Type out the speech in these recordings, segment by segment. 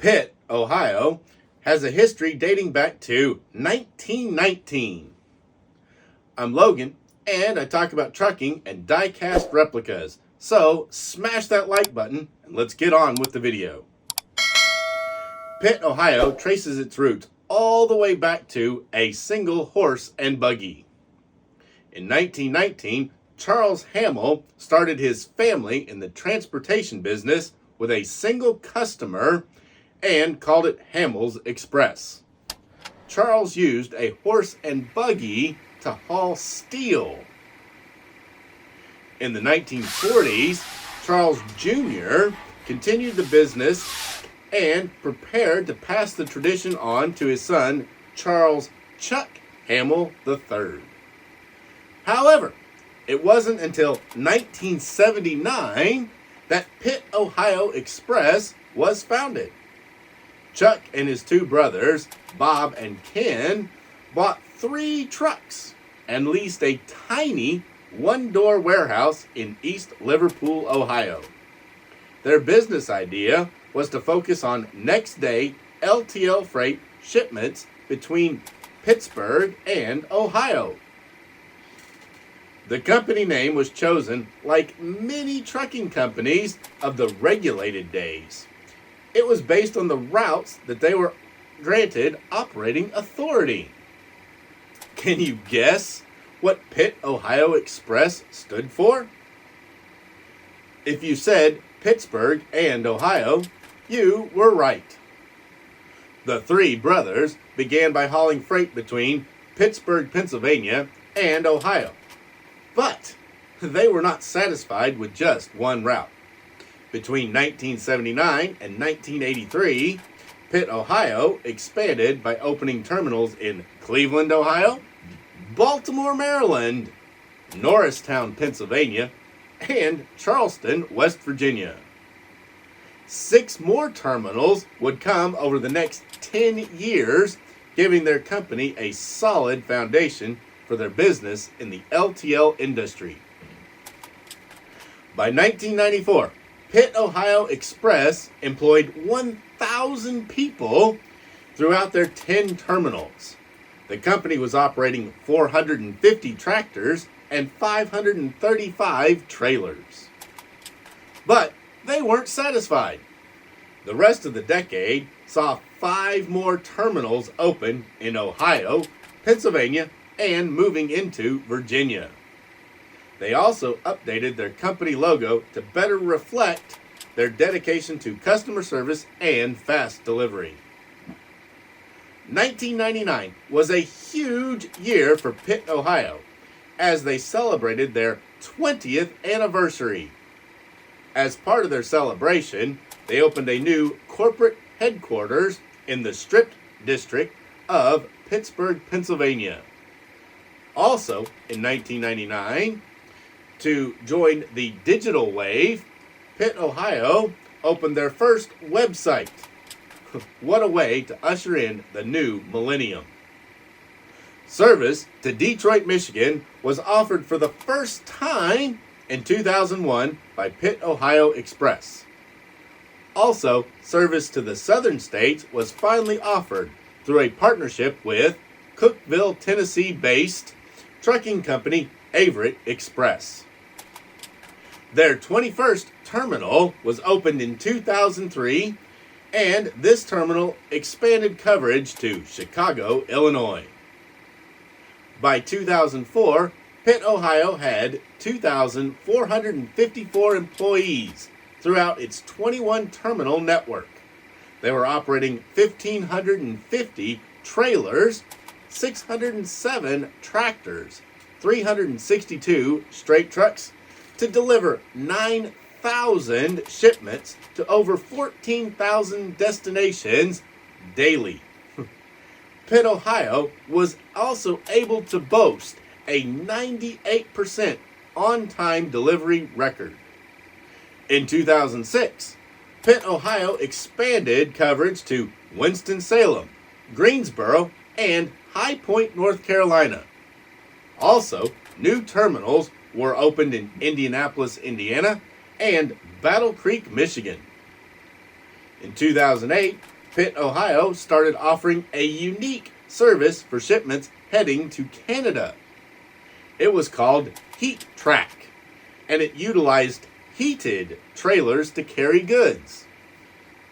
Pitt, Ohio, has a history dating back to 1919. I'm Logan, and I talk about trucking and die-cast replicas. So smash that like button, and let's get on with the video. Pitt, Ohio traces its roots all the way back to a single horse and buggy. In 1919, Charles Hamill started his family in the transportation business with a single customer and called it Hamill's Express. Charles used a horse and buggy to haul steel. In the 1940s, Charles Jr. continued the business and prepared to pass the tradition on to his son, Charles Chuck Hamill III. However, it wasn't until 1979 that Pitt Ohio Express was founded. Chuck and his two brothers, Bob and Ken, bought 3 trucks and leased a tiny one-door warehouse in East Liverpool, Ohio. Their business idea was to focus on next-day LTL freight shipments between Pittsburgh and Ohio. The company name was chosen like many trucking companies of the regulated days. It was based on the routes that they were granted operating authority. Can you guess what Pitt Ohio Express stood for? If you said Pittsburgh and Ohio, you were right. The 3 brothers began by hauling freight between Pittsburgh, Pennsylvania, and Ohio. But they were not satisfied with just one route. Between 1979 and 1983, Pitt, Ohio expanded by opening terminals in Cleveland, Ohio, Baltimore, Maryland, Norristown, Pennsylvania, and Charleston, West Virginia. 6 more terminals would come over the next 10 years, giving their company a solid foundation for their business in the LTL industry. By 1994, Pitt Ohio Express employed 1,000 people throughout their 10 terminals. The company was operating 450 tractors and 535 trailers. But they weren't satisfied. The rest of the decade saw 5 more terminals open in Ohio, Pennsylvania, and moving into Virginia. They also updated their company logo to better reflect their dedication to customer service and fast delivery. 1999 was a huge year for Pitt, Ohio, as they celebrated their 20th anniversary. As part of their celebration, they opened a new corporate headquarters in the Strip District of Pittsburgh, Pennsylvania. Also, in 1999, to join the digital wave, Pitt, Ohio opened their first website. What a way to usher in the new millennium. Service to Detroit, Michigan was offered for the first time in 2001 by Pitt Ohio Express. Also, service to the southern states was finally offered through a partnership with Cookeville, Tennessee-based trucking company Averitt Express. Their 21st terminal was opened in 2003, and this terminal expanded coverage to Chicago, Illinois. By 2004, Pitt, Ohio had 2,454 employees throughout its 21 terminal network. They were operating 1,550 trailers, 607 tractors, 362 straight trucks to deliver 9,000 shipments to over 14,000 destinations daily. Pitt, Ohio was also able to boast a 98% on-time delivery record. In 2006, Pitt, Ohio expanded coverage to Winston-Salem, Greensboro, and High Point, North Carolina. Also, new terminals were opened in Indianapolis, Indiana, and Battle Creek, Michigan. In 2008, PITT Ohio started offering a unique service for shipments heading to Canada. It was called Heat Track, and it utilized heated trailers to carry goods.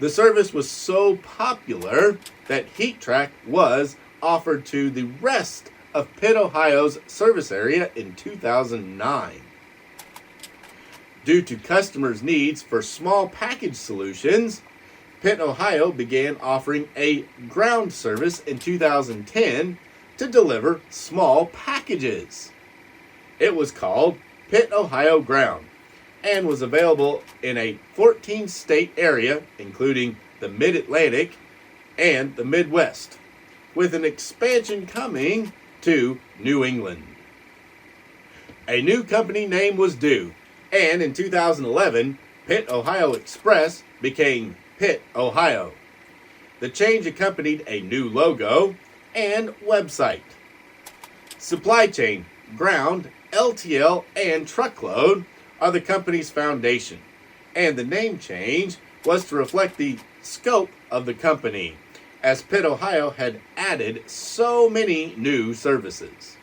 The service was so popular that Heat Track was offered to the rest of PITT Ohio's service area in 2009. Due to customers' needs for small package solutions, PITT Ohio began offering a ground service in 2010 to deliver small packages. It was called PITT Ohio Ground and was available in a 14-state area, including the Mid-Atlantic and the Midwest, with an expansion coming to New England. A new company name was due, and in 2011, PITT Ohio Express became PITT Ohio. The change accompanied a new logo and website. Supply chain, ground, LTL, and truckload are the company's foundation, and the name change was to reflect the scope of the company, as PITT Ohio had added so many new services.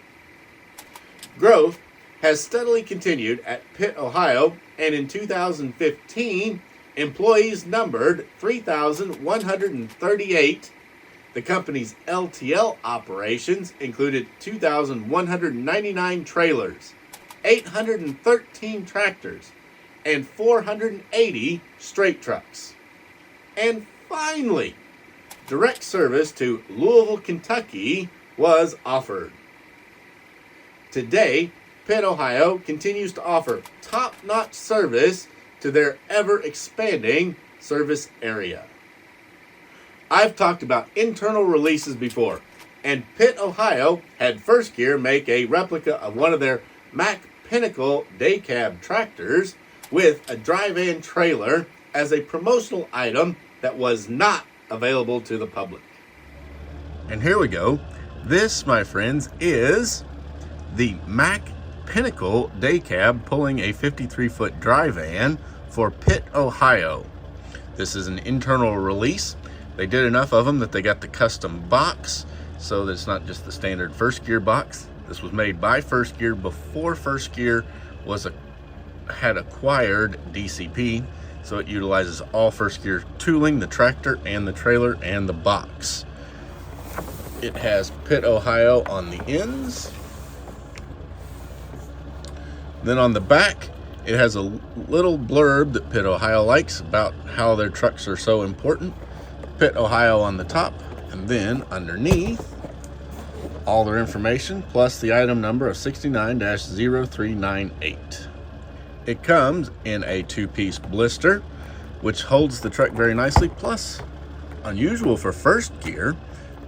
Growth has steadily continued at PITT Ohio, and in 2015, employees numbered 3,138. The company's LTL operations included 2,199 trailers, 813 tractors, and 480 straight trucks. And finally, direct service to Louisville, Kentucky was offered. Today, PITT Ohio continues to offer top-notch service to their ever-expanding service area. I've talked about internal releases before, and PITT Ohio had First Gear make a replica of one of their Mack Pinnacle day cab tractors with a drive-in trailer as a promotional item that was not available to the public. And here we go. This, my friends, is the Mack Pinnacle day cab pulling a 53-foot dry van for PITT Ohio. This is an internal release. They did enough of them that they got the custom box, so that it's not just the standard First Gear box. This was made by First Gear before First Gear had acquired DCP, so it utilizes all First Gear tooling, the tractor and the trailer and the box. It has PITT Ohio on the ends. Then on the back, it has a little blurb that PITT Ohio likes about how their trucks are so important. PITT Ohio on the top, and then underneath, all their information, plus the item number of 69-0398. It comes in a 2-piece blister, which holds the truck very nicely. Plus, unusual for First Gear,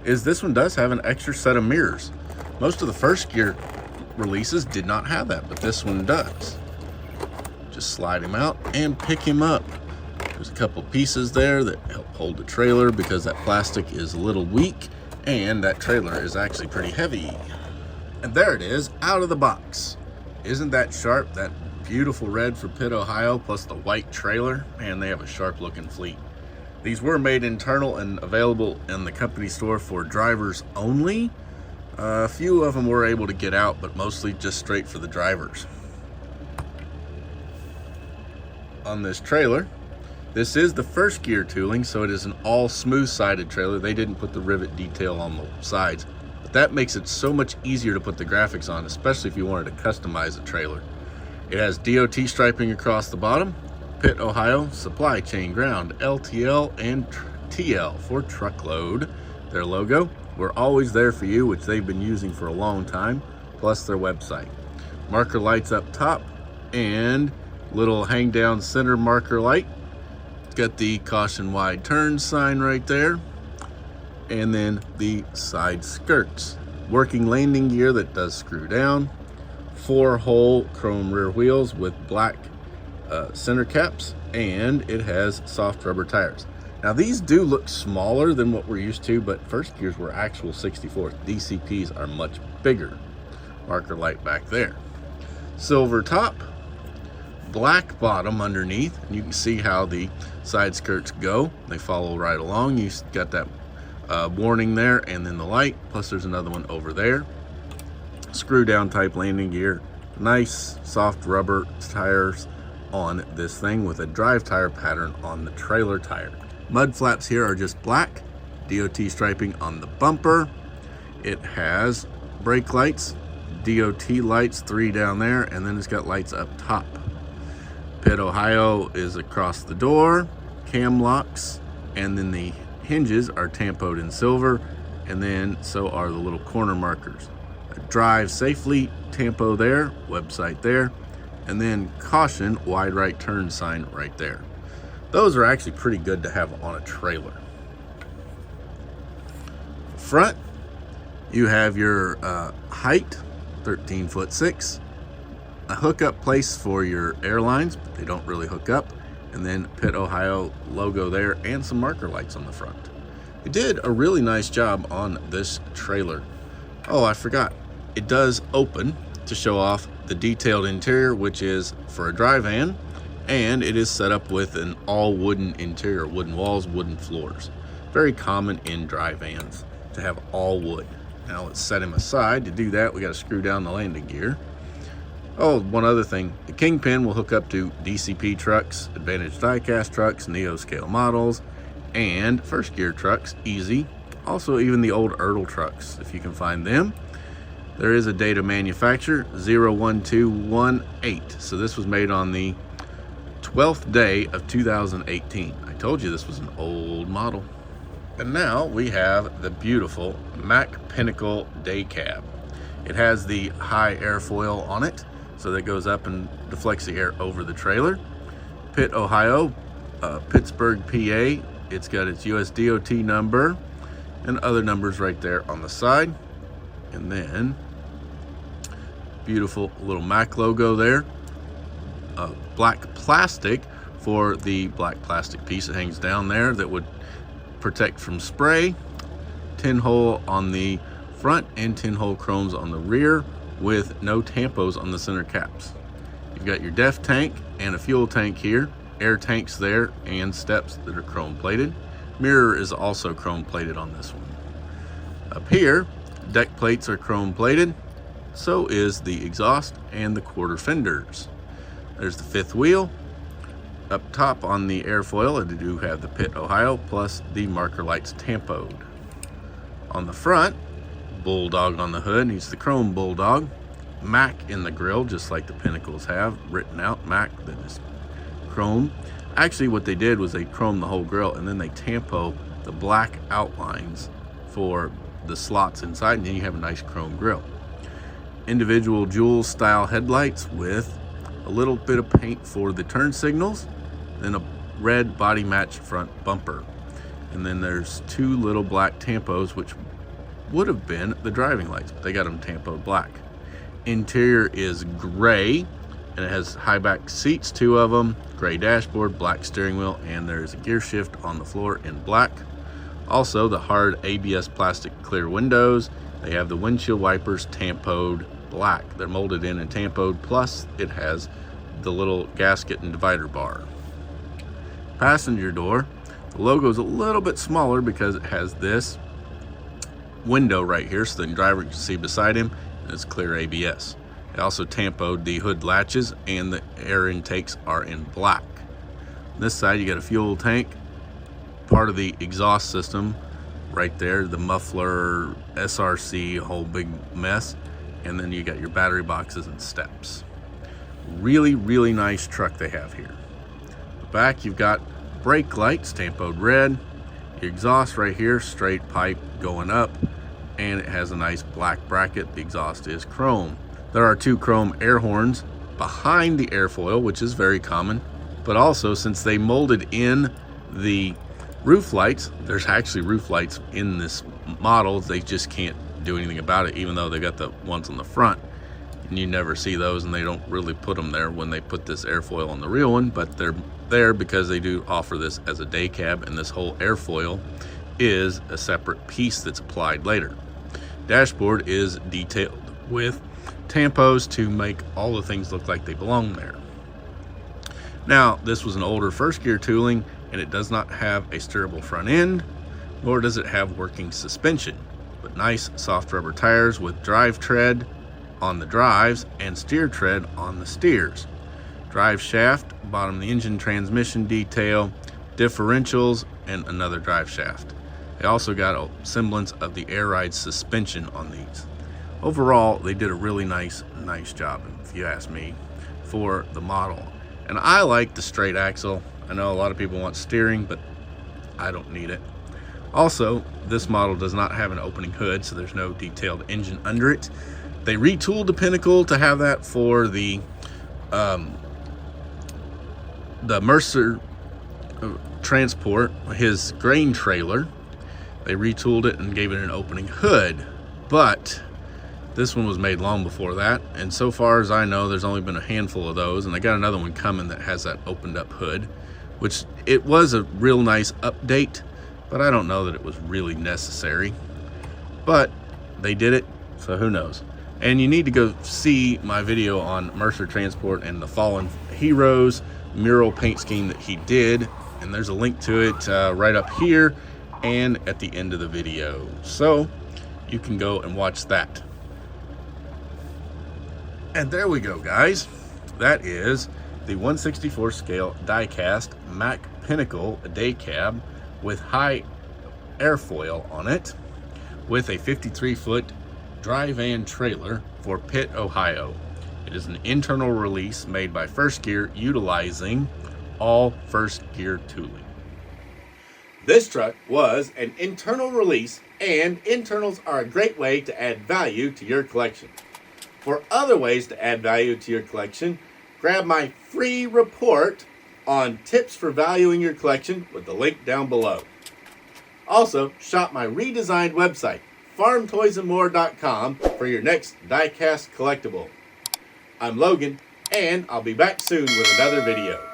is this one does have an extra set of mirrors. Most of the First Gear releases did not have that, but this one does. Just slide him out and pick him up. There's a couple pieces there that help hold the trailer because that plastic is a little weak and that trailer is actually pretty heavy. And there it is, out of the box. Isn't that sharp? That beautiful red for PITT Ohio plus the white trailer. Man, they have a sharp looking fleet. These were made internal and available in the company store for drivers only. A few of them were able to get out, but mostly just straight for the drivers. On this trailer, this is the First Gear tooling, so it is an all smooth-sided trailer. They didn't put the rivet detail on the sides, but that makes it so much easier to put the graphics on, especially if you wanted to customize a trailer. It has DOT striping across the bottom, PITT Ohio, supply chain, ground, LTL, and TL for truckload. Their logo, we're always there for you, which they've been using for a long time, plus their website. Marker lights up top, and little hang down center marker light. Got the caution wide turn sign right there, and then the side skirts. Working landing gear that does screw down. 4-hole chrome rear wheels with black center caps, and it has soft rubber tires. Now these do look smaller than what we're used to, but First Gears were actual 64th. DCPs are much bigger. Marker light back there. Silver top, black bottom underneath, and you can see how the side skirts go. They follow right along. You got that warning there, and then the light, plus there's another one over there. Screw down type landing gear. Nice soft rubber tires on this thing with a drive tire pattern on the trailer tire. Mud flaps here are just black. DOT striping on the bumper. It has brake lights, DOT lights, 3 down there, and then it's got lights up top. PITT Ohio is across the door, cam locks, and then the hinges are tampoed in silver, and then so are the little corner markers. Drive safely, tampo there, website there, and then caution, wide right turn sign right there. Those are actually pretty good to have on a trailer. Front, you have your height, 13'6", a hookup place for your airlines, but they don't really hook up, and then PITT Ohio logo there and some marker lights on the front. They did a really nice job on this trailer. Oh, I forgot. It does open to show off the detailed interior, which is for a dry van, and it is set up with an all wooden interior, wooden walls, wooden floors. Very common in dry vans to have all wood. Now let's set him aside. To do that, we got to screw down the landing gear. Oh, one other thing. The Kingpin will hook up to DCP trucks, Advantage diecast trucks, Neo scale models, and first gear trucks, easy. Also even the old Ertl trucks, if you can find them. There is a date of manufacture, 01218. So this was made on the 12th day of 2018. I told you this was an old model. And now we have the beautiful Mack Pinnacle Day Cab. It has the high airfoil on it, so that goes up and deflects the air over the trailer. PITT Ohio, Pittsburgh, PA. It's got its US DOT number and other numbers right there on the side. And then beautiful little Mack logo there. Black plastic for the black plastic piece that hangs down there that would protect from spray. Tin hole on the front and tin hole chromes on the rear with no tampos on the center caps. You've got your def tank and a fuel tank here, air tanks there, and steps that are chrome plated. Mirror is also chrome plated on this one. Up here, deck plates are chrome plated. So is the exhaust and the quarter fenders. There's the fifth wheel. Up top on the airfoil, I do have the PITT Ohio plus the marker lights tampoed. On the front, Bulldog on the hood, he's the chrome Bulldog. Mack in the grill, just like the Pinnacles have, written out Mack, that is chrome. Actually, what they did was they chromed the whole grill and then they tampo the black outlines for the slots inside, and then you have a nice chrome grill. Individual jewel style headlights with a little bit of paint for the turn signals, then a red body match front bumper. And then there's 2 little black tampos, which would have been the driving lights, but they got them tampoed black. Interior is gray, and it has high back seats, 2 of them, gray dashboard, black steering wheel, and there's a gear shift on the floor in black. Also, the hard ABS plastic clear windows. They have the windshield wipers tampoed black. They're molded in and tampoed, plus it has the little gasket and divider bar. Passenger door, the logo is a little bit smaller because it has this window right here so the driver can see beside him, and it's clear ABS. They also tampoed the hood latches, and the air intakes are in black. On this side, you got a fuel tank, part of the exhaust system right there, the muffler, SRC, whole big mess, and then you got your battery boxes and steps. Really, really nice truck they have here. The back, you've got brake lights tampoed red, your exhaust right here, straight pipe going up, and it has a nice black bracket. The exhaust is chrome. There are 2 chrome air horns behind the airfoil, which is very common, but also since they molded in the roof lights, there's actually roof lights in this model. They just can't do anything about it, even though they got the ones on the front, and you never see those, and they don't really put them there when they put this airfoil on the real one, but they're there because they do offer this as a day cab, and this whole airfoil is a separate piece that's applied later. Dashboard is detailed with tampos to make all the things look like they belong there. Now, this was an older first gear tooling, and it does not have a steerable front end, nor does it have working suspension, but nice soft rubber tires with drive tread on the drives and steer tread on the steers. Drive shaft, bottom of the engine transmission detail, differentials, and another drive shaft. They also got a semblance of the air ride suspension on these. Overall, they did a really nice job, if you ask me, for the model. And I like the straight axle. I know a lot of people want steering, but I don't need it. Also, this model does not have an opening hood, so there's no detailed engine under it. They retooled the Pinnacle to have that for the Mercer transport, his grain trailer. They retooled it and gave it an opening hood, but this one was made long before that, and so far as I know, there's only been a handful of those, and they got another one coming that has that opened up hood, which it was a real nice update, but I don't know that it was really necessary. But they did it, so who knows. And you need to go see my video on Mercer Transport and the Fallen Heroes mural paint scheme that he did, and there's a link to it right up here and at the end of the video, so you can go and watch that. And there we go, guys. That is the 1/64 scale die-cast Mack Pinnacle day cab with high airfoil on it, with a 53-foot dry van trailer for PITT, Ohio. It is an internal release made by First Gear utilizing all First Gear tooling. This truck was an internal release, and internals are a great way to add value to your collection. For other ways to add value to your collection, grab my free report on tips for valuing your collection with the link down below. Also, shop my redesigned website, farmtoysandmore.com, for your next die-cast collectible. I'm Logan, and I'll be back soon with another video.